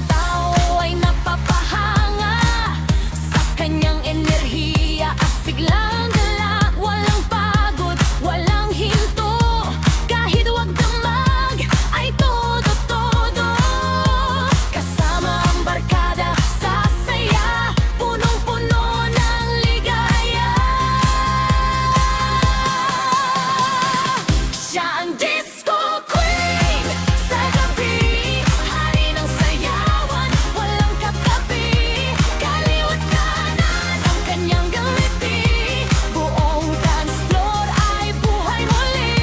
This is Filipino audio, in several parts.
tao ay napapahanga sa kanyang enerhiya at siglang dala. Walang pagod, walang hinto, kahit wag damag ay todo-todo. Kasama ang barkada sa saya, punong-puno ng ligaya. Siya ang disco queen sa gabi, hari ng sayawan, walang katabi. Kaliwat kanan ang kanyang galiti, buong dance floor ay buhay muli.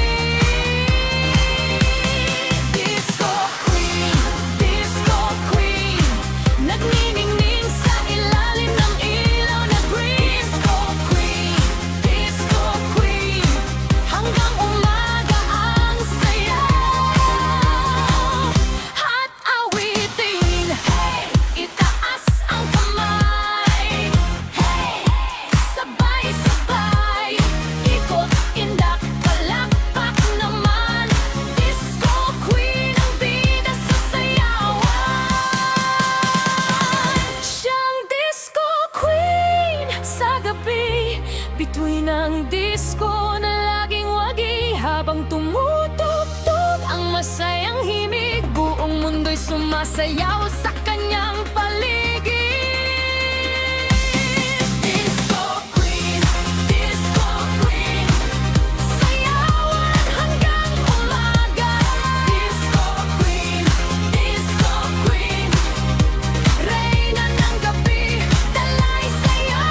Disco queen, nagniningning sa ilalim ng ilaw na green. Disco queen, hanggang umaga ang sayaw at awitin. Hey, itaas ang kamay. Hey, sabay-sabay, ikot, indak, palakpak naman. Disco queen ang bida sa sayawan. Siyang disco queen sa gabi, bituin ang disco na laging wagi. Habang tumutugtog ang masayang himig, buong mundo'y sumasayaw sa kanyang paligid. Disco queen, sayawan hanggang umaga. Disco queen, reyna ng gabi, dalay saya.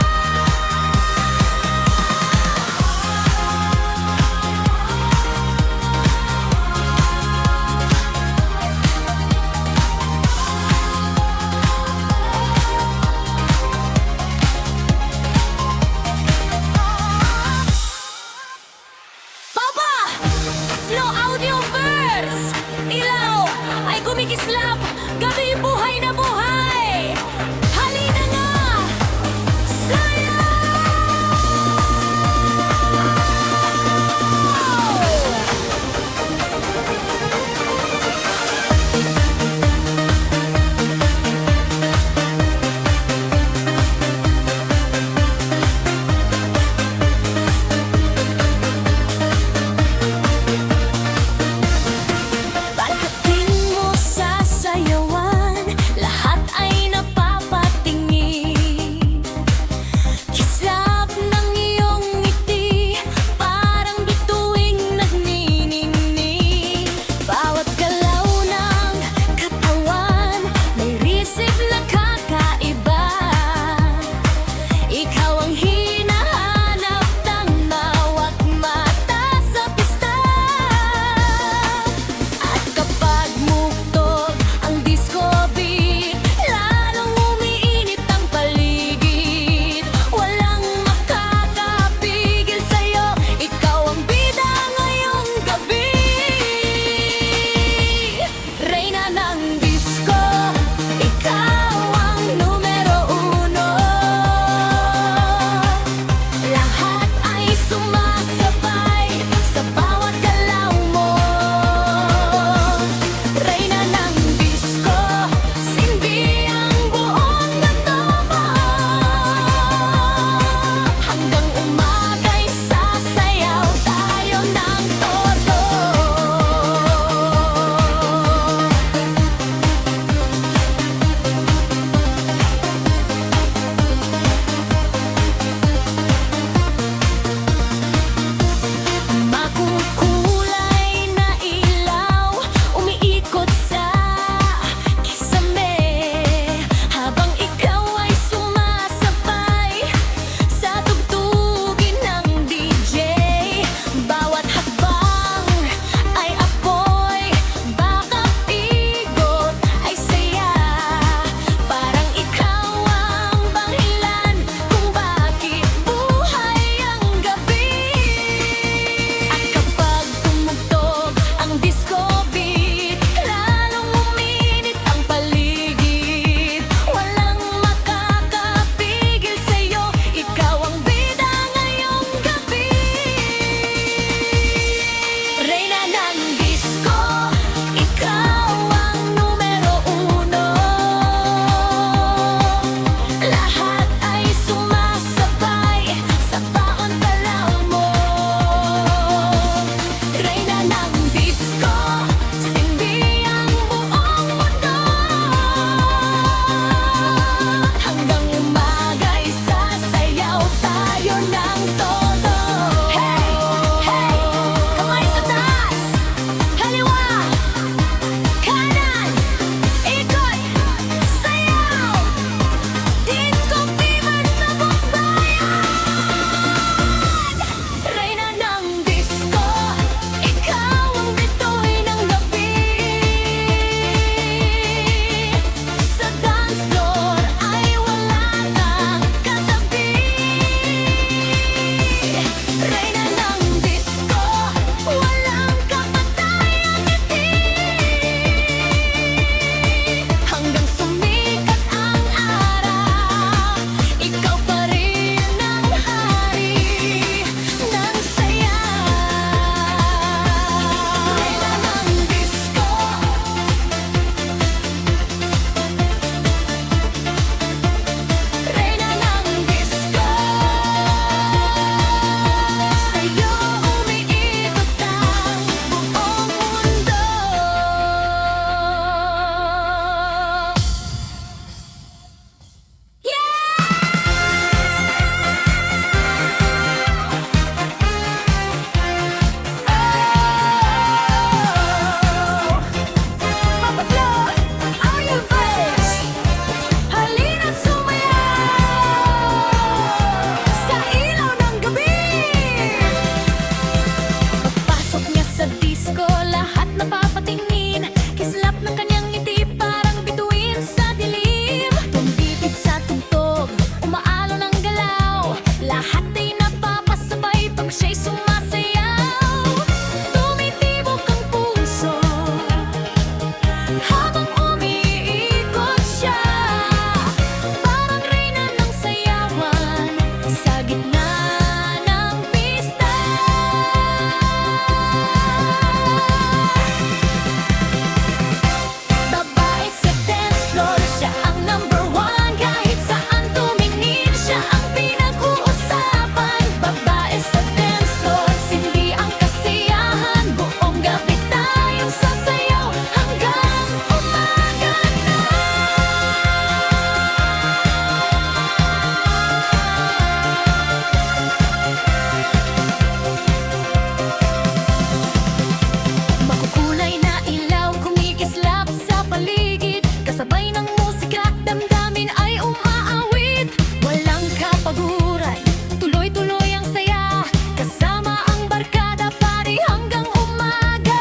sumikat, damdamin ay umaawit. Walang kapaguran, tuloy-tuloy ang saya. Kasama ang barkada, pari hanggang umaga.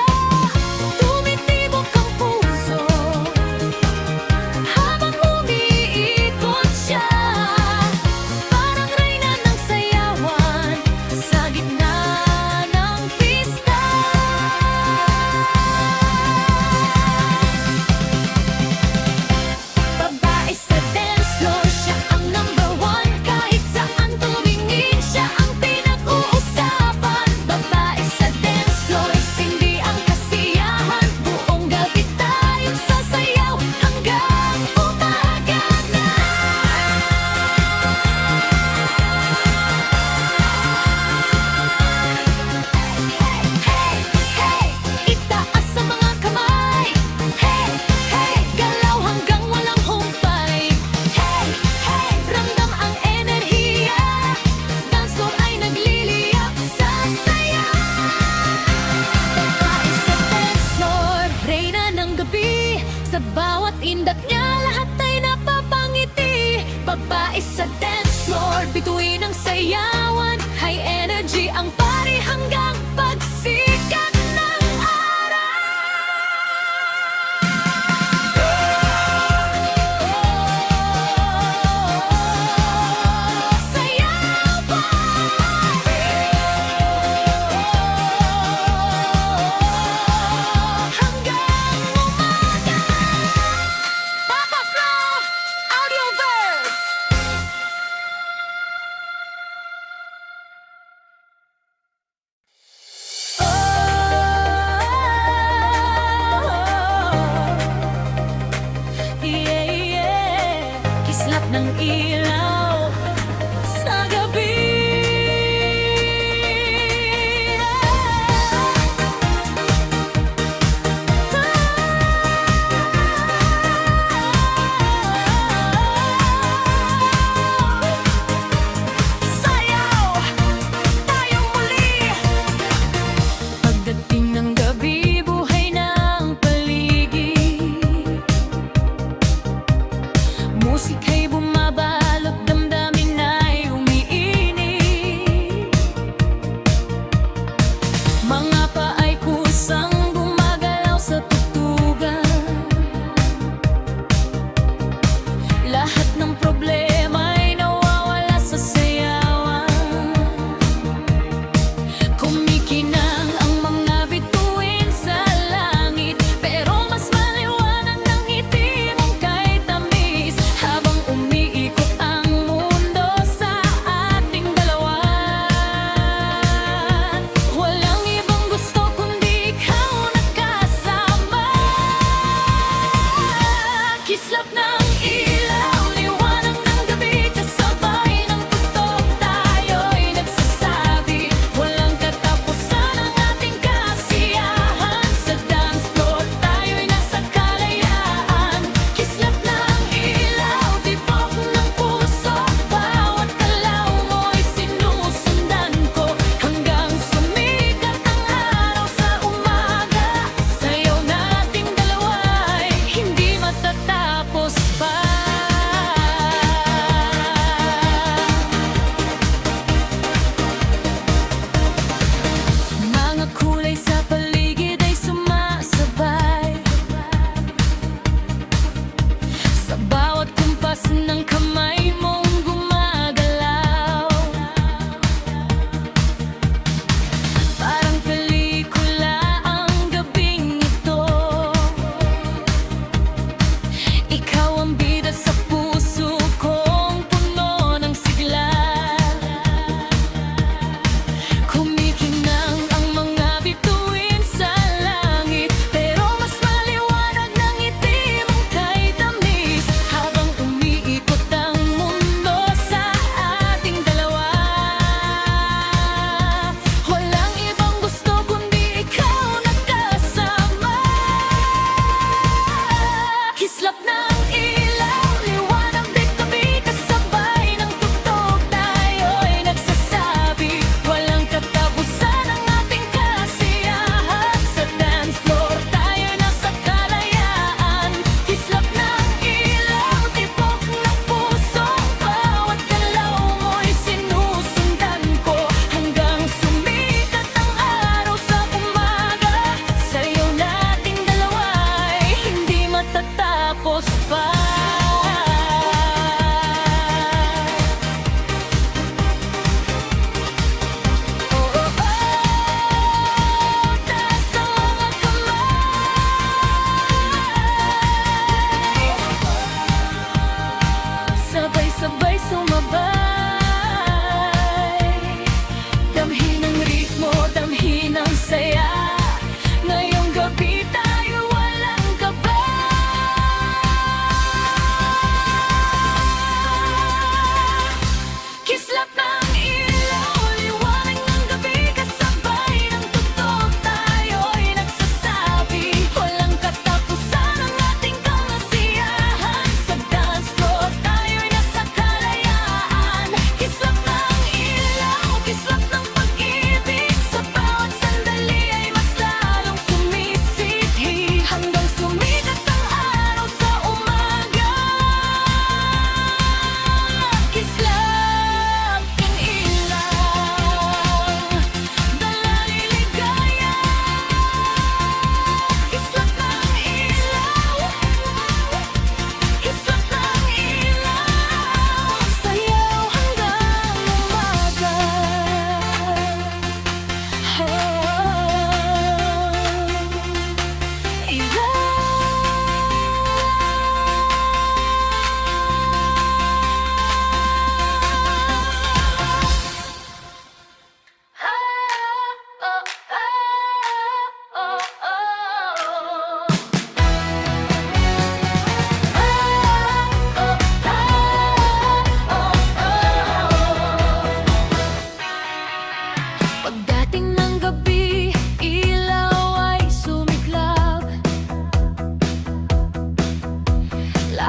Tumitibok ang puso habang umiikot siya. Parang reyna ng sayawan sa gitna ng pista. Babae sa dance floor, siya ang number one. Kahit saan tumingin, siya ang pinag-uusapan. Babae sa dance floor, hindi ang kasiyahan. Buong gabi tayong sasayaw hanggang umaga na. Hey, hey, itaas sa mga kamay. Hey, hey, galaw hanggang walang humpay. Hey, hey, ramdam ang enerhiya. Dance floor ay nagliliyak sa saya. Babae sa dance floor, reyna ng gabi. Sa bawat indak niya, lahat ay napapangiti. Babae sa dance floor, bituin ang sayawan. High energy ang pari hanggang pagsikat ng araw. Sayaw pa! Hanggang umaga. Papa Flow Audioverse. Yeah, yeah. Kislap ng ilaw sa gabi. Sayaw tayong muli. Pagdating ng gabi, buhay na ang paligid. Musika'y bumabalot, damdamin ay umiinit. Mga paay kusang gumagalaw sa tutugan. Lahat ng problema ay nawawala sa sayawan. Kumikinang ang mga bituin sa langit, pero mas maliwanag ng ngiti mong kay tamis. Habang umiikot ang mundo sa ating dalawa, walang ibang gusto kundi ikaw nakasama. Kislap ng ilaw, liwanag ng gabi, kasabay ng tugtog tayo'y nagsasabi. Walang katapusan ang ating kasiyahan. Sa dance floor tayo'y nasa kalayaan. Kislap ng ilaw, tibok ng puso. Bawat galaw mo'y sinusundan ko hanggang sumikat ang araw sa umaga. Sayaw nating dalawa'y hindi matatapos pa.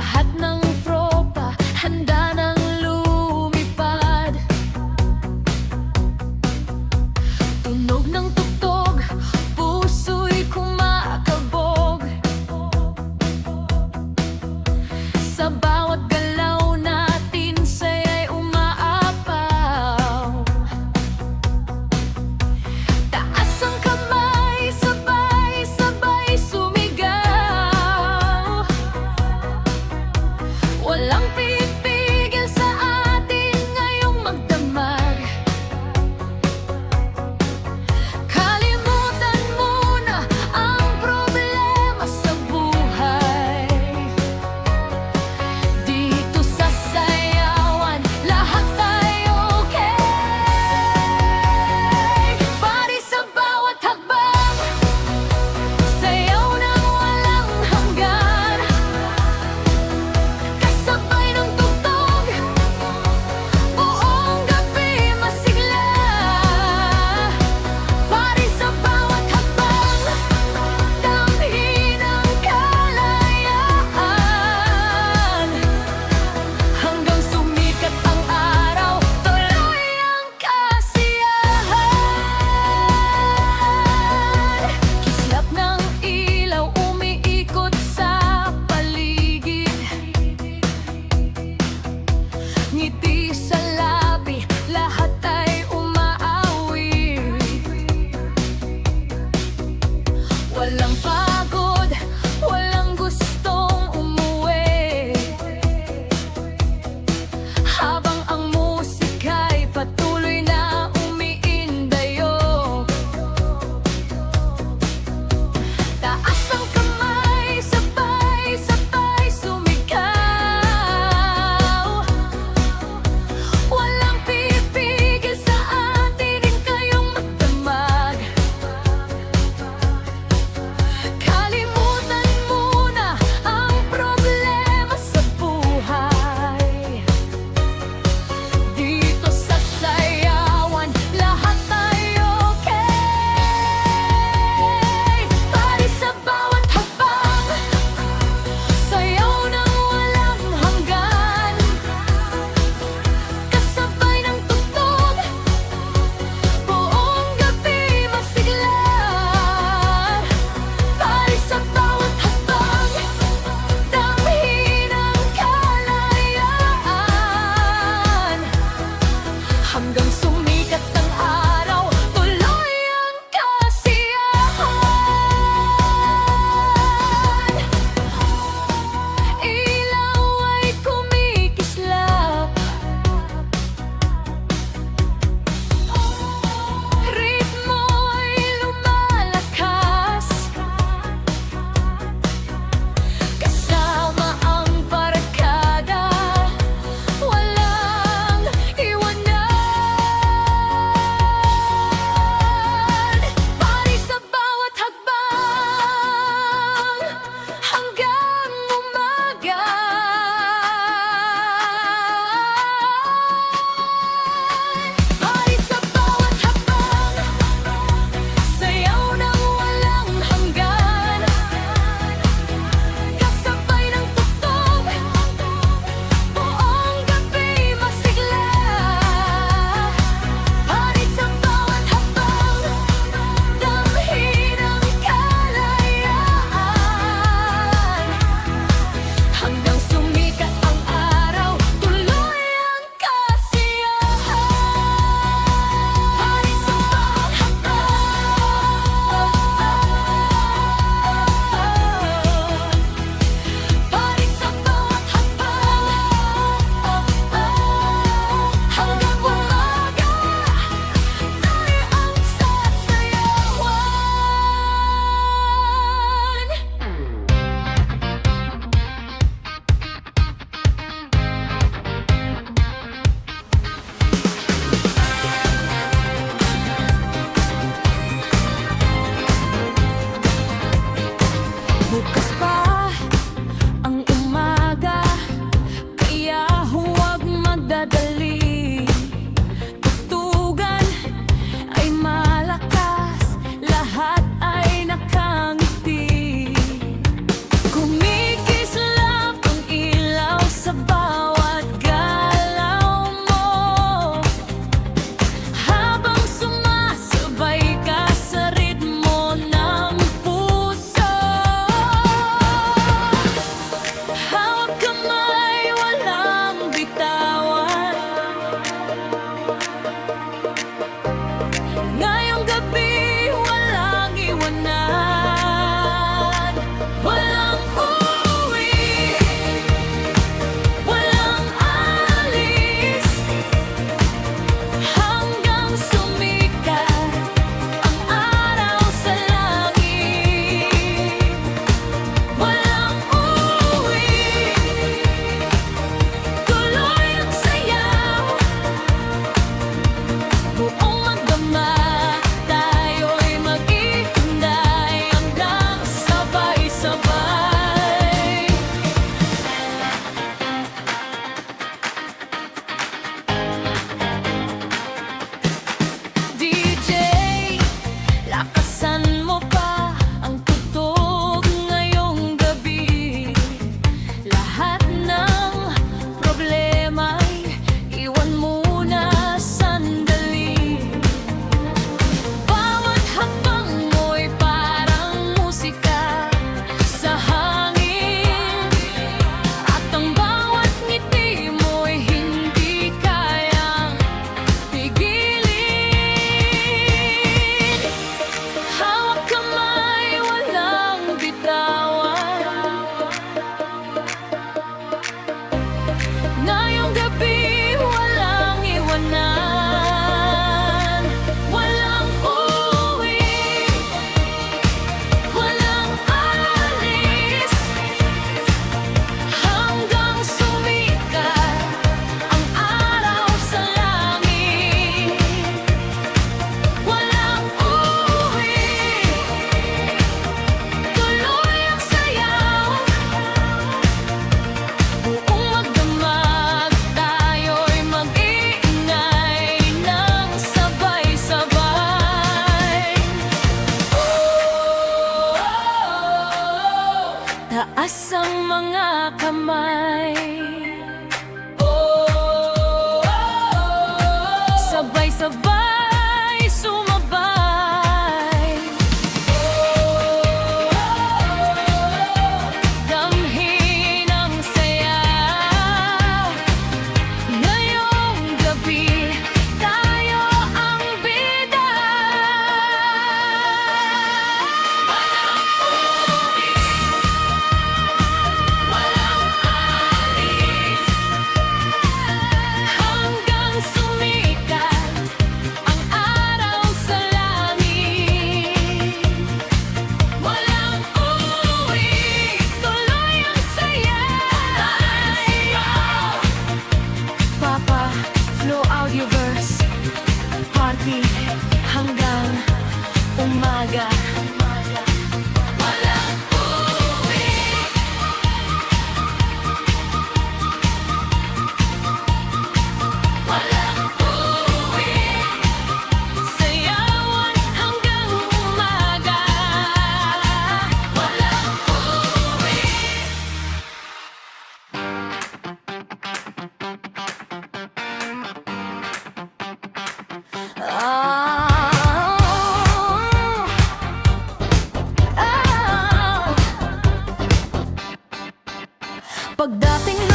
Lahat ng tropa handa nang lumipad. Tunog ng tugtog, puso'y kumakabog. Sa bawat galaw natin, saya'y umaapaw. Taas ang kamay, sabay-sabay sumigaw. Walang pipigil sa atin ngayong magdamag. Kalimutan muna ang problema sa buhay. Di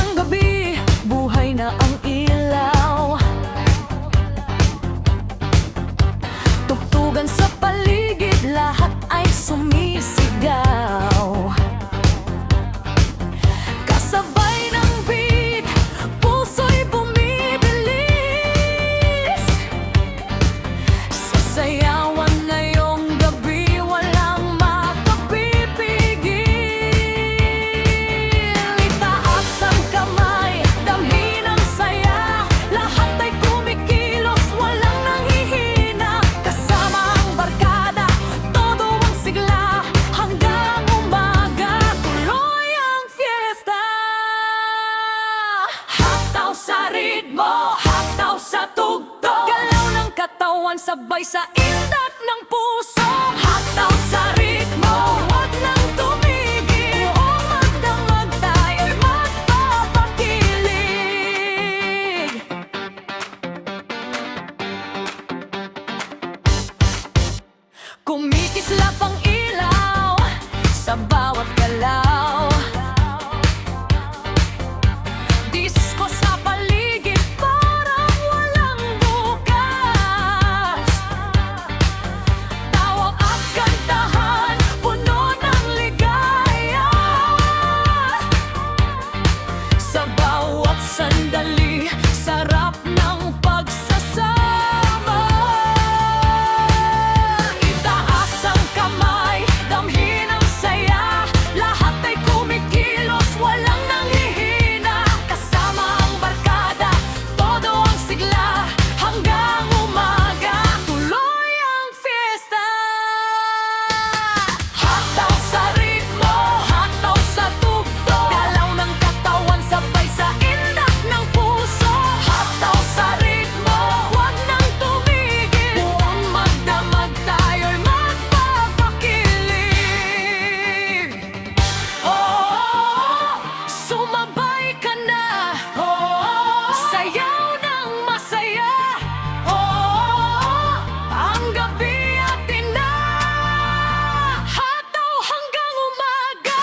ng gabi, buhay na ang ilaw. Tugtugan sa paligid, lahat ay sumisigaw. Kasabay ng beat, puso'y bumibilis. Sasayawan ngayong gabi, walang makapipigil. Itaas ang kamay, damhin ang saya, lahat ay kumikilos, walang nanghihina. Kasama ang barkada, todo ang sigla, hanggang umaga, tuloy ang fiesta. Hataw sa ritmo, hataw sa tugtog, galaw ng katawan, sabay sa indat ng puso. Hataw sa ritmo, huwag nang tumigil, buong magdamag tayo'y magpapakilig. Kumikislap ang ilaw sa bawat galaw. Disko sa paligid, parang walang bukas. Tawag at kantahan, puno ng ligaya. Sa bawat sandali, sarap ng pagsasama. Itaas ang kamay, damhin ang saya, lahat ay kumikilos, walang nanghihina. Kasama ang barkada, todo ang sigla, hanggang umaga, tuloy ang fiesta. Hataw sa ritmo, hataw sa tugtog, galaw ng katawan, sabay sa indak ng puso. Hataw sa ritmo, huwag nang tumigil, buong magdamag tayo'y magpapakilig. Oh, sumabay ka na, sayaw ng masaya. Ang gabi atin na, hataw hanggang umaga.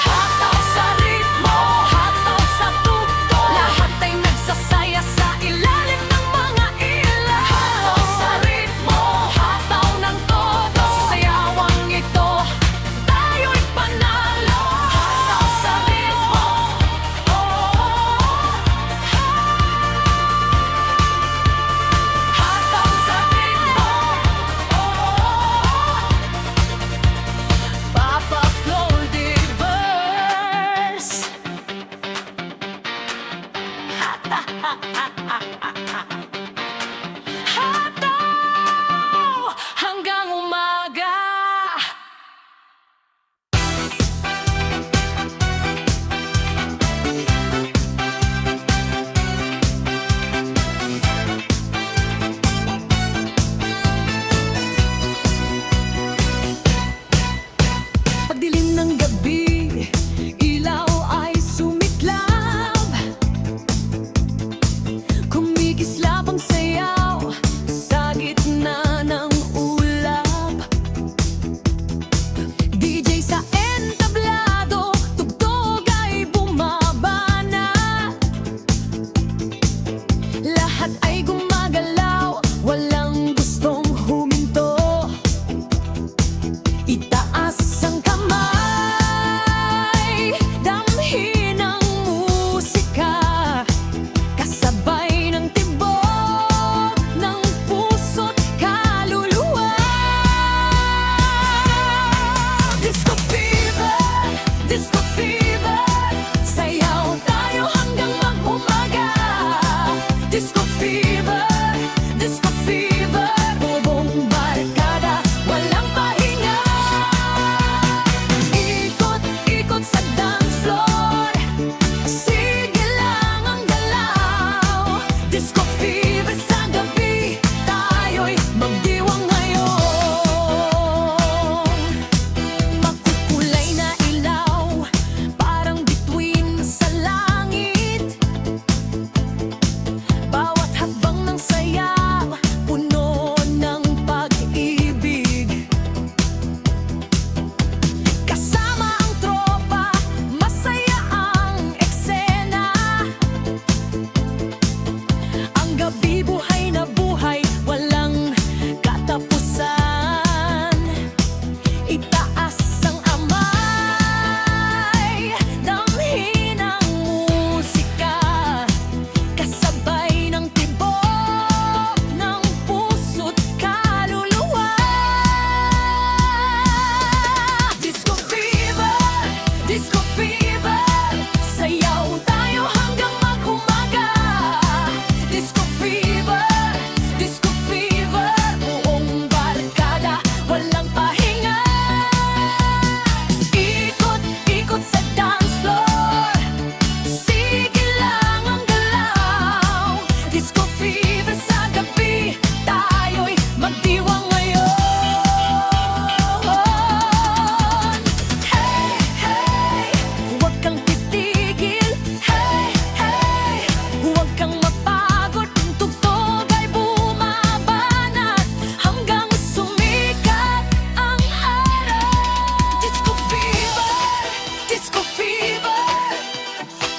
Hataw sa ritmo, hataw sa tugtog, lahat ay nagsasaya sa ilalim ng mga ilaw. Hataw sa ritmo, hataw ng todo, sa sayawang ito, tayo'y panalo. Hataw sa ritmo, hataw sa ritmo, Papa Flow Diverse. Hataw hanggang umaga. Pagdilim ng gabi, ilaw ay sumiklab. Kung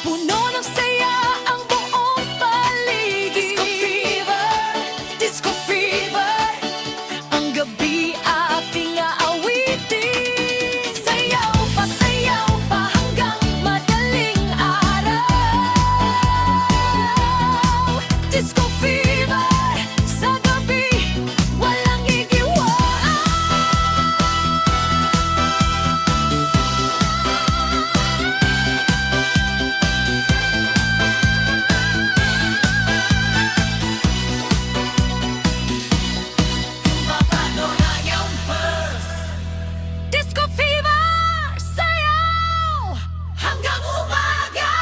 Puno ng saya ang buong paligid. Disco fever, disco fever. Ang gabi ating aawitin. Sayaw pa hanggang madaling araw. Disco fever, sa gabi walang igiwaan. Disco fever, sayaw hanggang umaga.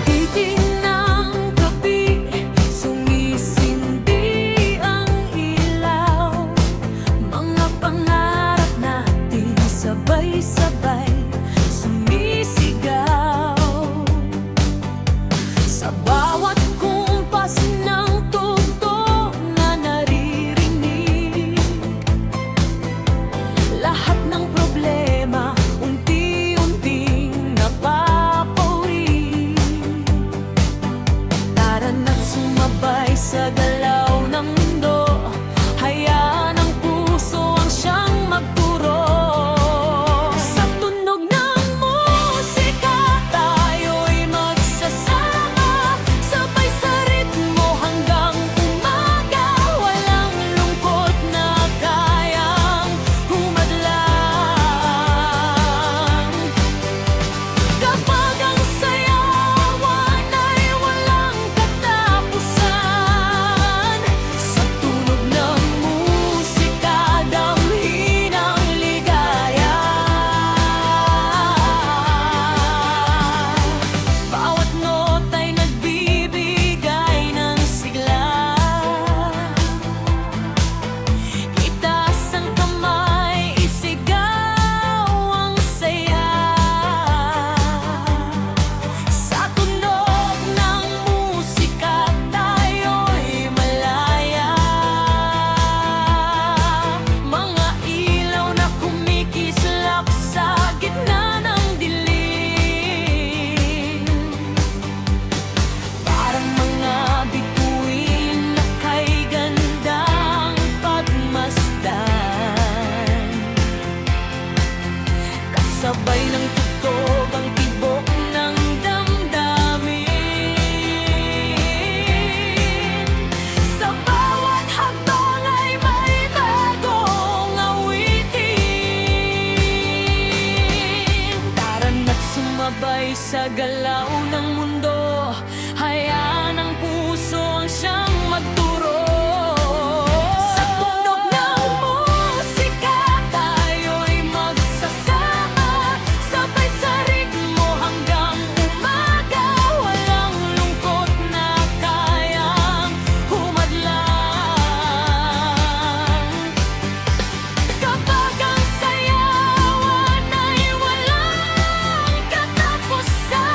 Titig ng gabi, sumisindi ang ilaw. Mga pangarap natin sabay-sabay sumisigaw. Sa bawat kumpas ng tugtog na naririnig, lahat ng problema unti-unting napapawi. Tara na't sumabay sa galaw ng mundo. Hayaan ang puso ang siyang magturo. Sa tunog ng musika tayo'y magsasama. Sabay sa ritmo hanggang umaga. Walang lungkot na kayang humadlang. Kapag ang sayawan ay walang katapusan, sa tunog ng musika damhin ang ligaya. Bawat nota'y nagbibigay ng sigla. Itaas ang kamay, isigaw ang saya. Sa tunog ng musika tayo'y malaya. Mga ilaw na kumikislap sa gitna ng dilim, parang mga bituin na kay gandang pagmasdan. Kasabay ng tugtog ang tibok ng damdamin. Sa bawat hakbang ay may bagong awitin. Tara na't sumabay sa galaw ng mundo. Hayaan ang puso ang siyang magturo. Sa tunog ng musika tayo'y magsasama. Sabay sa ritmo hanggang umaga. Walang lungkot na kayang humadlang. Kapag ang sayawan ay walang katapusan,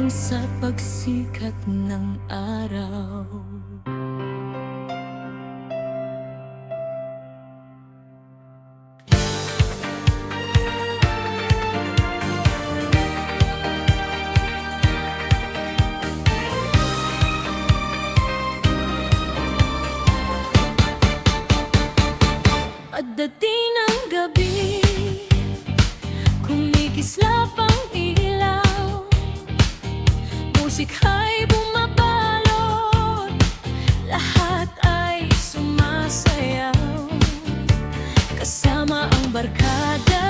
hanggang sa pagsikat ng araw. Pagdating ng gabi, kumikislap ang ilaw, musika'y bumabalot, lahat ay sumasayaw. Kasama ang barkada,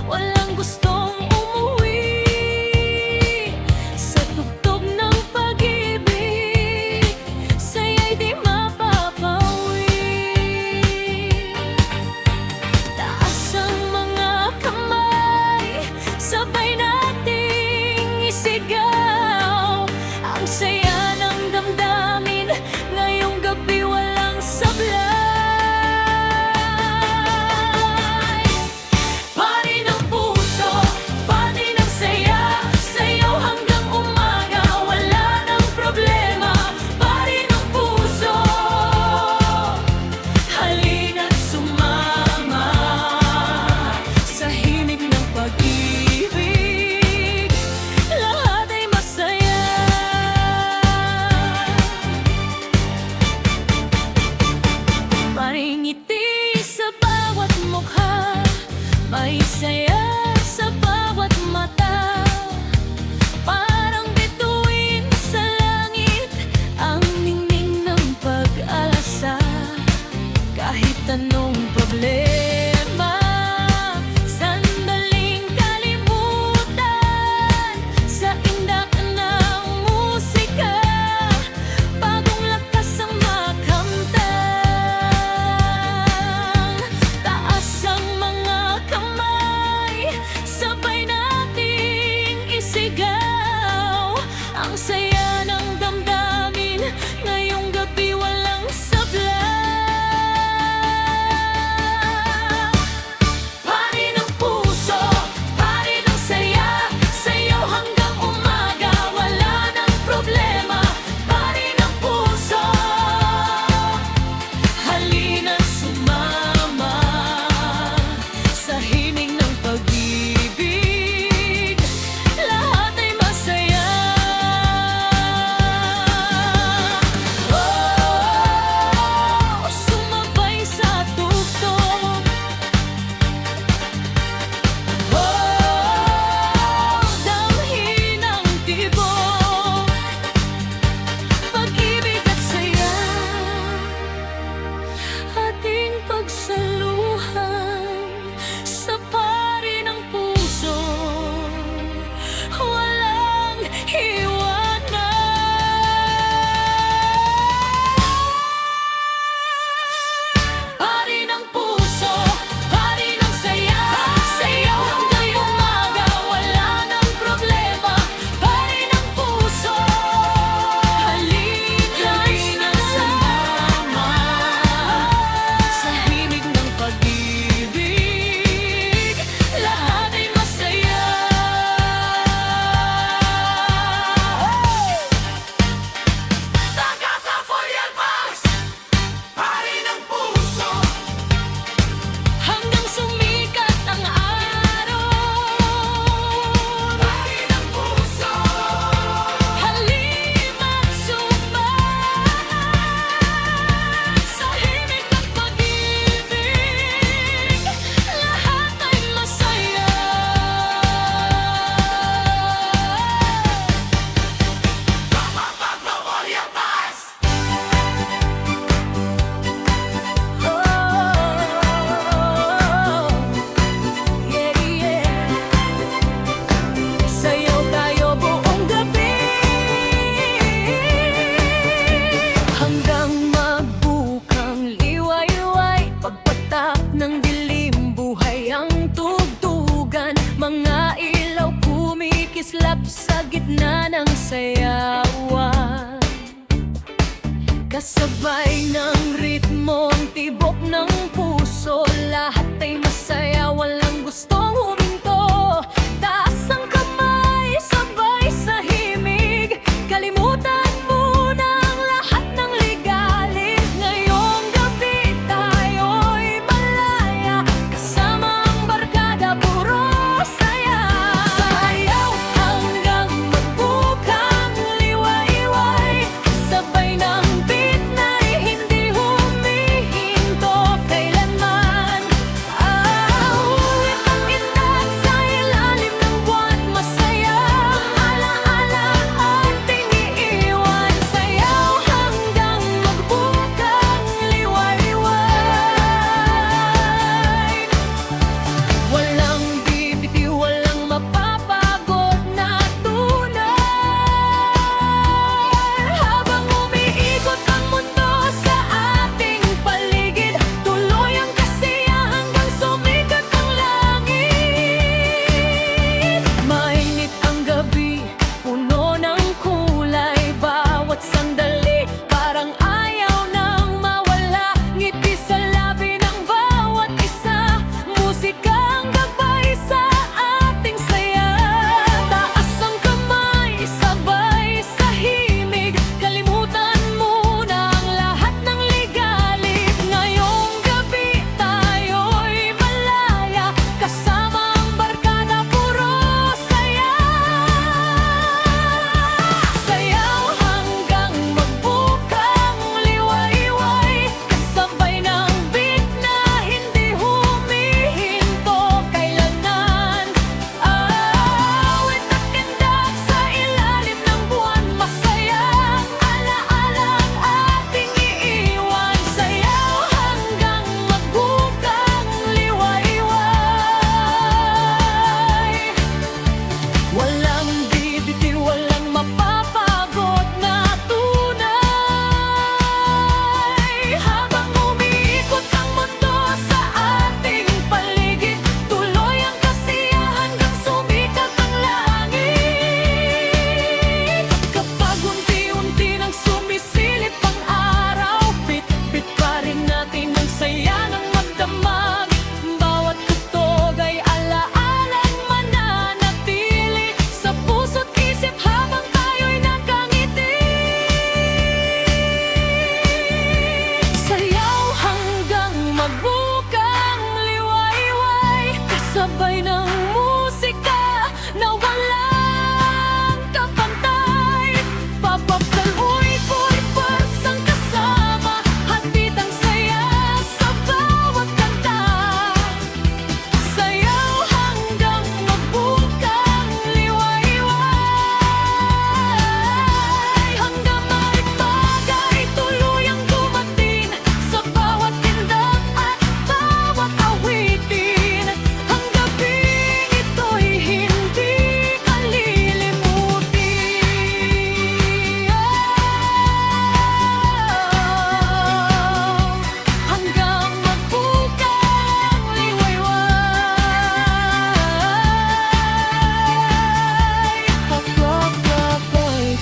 walang gustong umuwi. Sa tugtog ng pag-ibig, saya'y di mapapawi. Taas ang mga kamay, sabay nating isigaw. Ang saya ng damdamin, ngayong gabi walang sablay. Pari ng puso, pati ng saya, sayaw hanggang umaga, wala ng problema. Pari ng puso, halina't sumama sa himig ng pag-ibig, lahat ay masaya. Maring ngiti sa bawat mukha, may saya sa bawat mata. Parang bituin sa langit ang ningning ng pag-asa. Kahit anong problema, sandaling kalimutan sa indak ng musika. Bagong lakas ang makamtan. Taas ang mga kamay, sabay nating isigaw. Ang saya ng damdamin, ngayong gabi walang sablay. Pari ng puso, pari ng saya, sayaw hanggang umaga, wala ng problema. Pari ng puso, halina't sumama sa himig ng pag-ibig, lahat ay masaya. Oh, sumabay sa tugtog. Oh, damhin ang tibok, pag-ibig at saya, ating pagsaluhan sa pari ng puso, walang iwanan. Pari ng puso, pari ng saya, sayaw hanggang umaga, wala ng problema. Pari ng puso, halina't sumama sa himig ng pag-ibig, lahat ay masaya. Tagasa for your box, pari ng puso, hanggang sumikat ang araw. Pari ng puso, halima't sumama sa himig ng pag-ibig, lahat ay masaya. Sayaw tayo buong gabi, hanggang magbukang liwayway. Pagpatak ng dilim, buhay ang tugtugan. Mga ilaw kumikislap sa gitna ng sayawan. Kasabay ng ritmo ang tibok ng puso, lahat ay masaya, walang gustong huminto. Taas ang kamay, sabay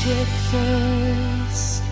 it first.